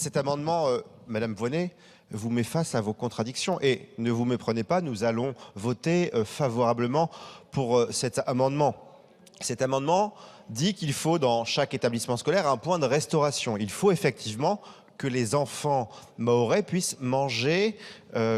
Cet amendement, Madame Voynet, vous met face à vos contradictions. Et ne vous méprenez pas, nous allons voter favorablement pour cet amendement. Cet amendement dit qu'il faut, dans chaque établissement scolaire, un point de restauration. Il faut effectivement que les enfants mahorais puissent manger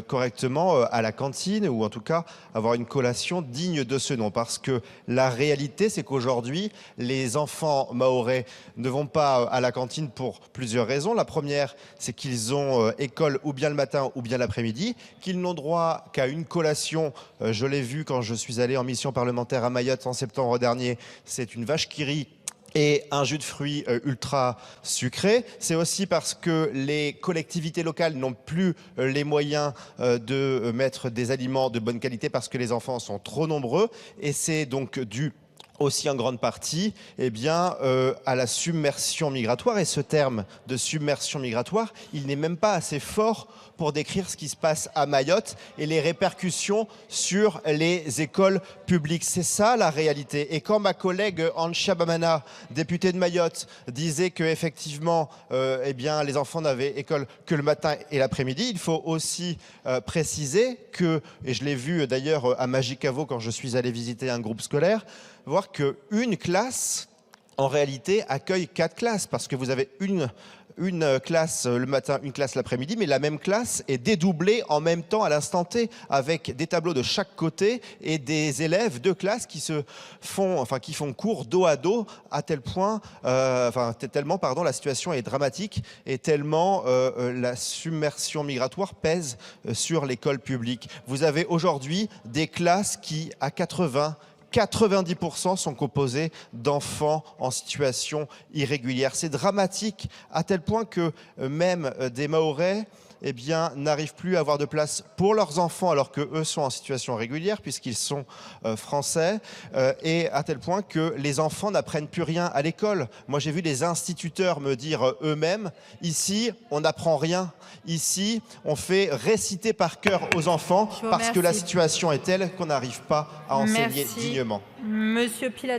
correctement à la cantine, ou en tout cas avoir une collation digne de ce nom. Parce que la réalité, c'est qu'aujourd'hui, les enfants mahorais ne vont pas à la cantine pour plusieurs raisons. La première, c'est qu'ils ont école ou bien le matin ou bien l'après-midi, qu'ils n'ont droit qu'à une collation. Je l'ai vu quand je suis allé en mission parlementaire à Mayotte en septembre dernier. C'est une vache qui rit et un jus de fruits ultra sucré. C'est aussi parce que les collectivités locales n'ont plus les moyens de mettre des aliments de bonne qualité parce que les enfants sont trop nombreux. Et c'est donc dû aussi en grande partie à la submersion migratoire. Et ce terme de submersion migratoire, il n'est même pas assez fort pour décrire ce qui se passe à Mayotte et les répercussions sur les écoles publiques. C'est ça la réalité. Et quand ma collègue Ancha Bamana, députée de Mayotte, disait que effectivement les enfants n'avaient école que le matin et l'après-midi, il faut aussi préciser que, et je l'ai vu d'ailleurs à Magicavo quand je suis allé visiter un groupe scolaire, voir qu'une classe, en réalité, accueille 4 classes, parce que vous avez une classe le matin, une classe l'après-midi, mais la même classe est dédoublée en même temps à l'instant T, avec des tableaux de chaque côté et des élèves de classe qui font cours dos à dos, à tel point, tellement la situation est dramatique et tellement la submersion migratoire pèse sur l'école publique. Vous avez aujourd'hui des classes qui, à 90% sont composés d'enfants en situation irrégulière. C'est dramatique à tel point que même des Mahorais n'arrivent plus à avoir de place pour leurs enfants alors qu'eux sont en situation régulière puisqu'ils sont français et à tel point que les enfants n'apprennent plus rien à l'école. Moi j'ai vu des instituteurs me dire eux-mêmes, ici on n'apprend rien, ici on fait réciter par cœur aux enfants parce que la situation est telle qu'on n'arrive pas à enseigner dignement. Monsieur Pilaty.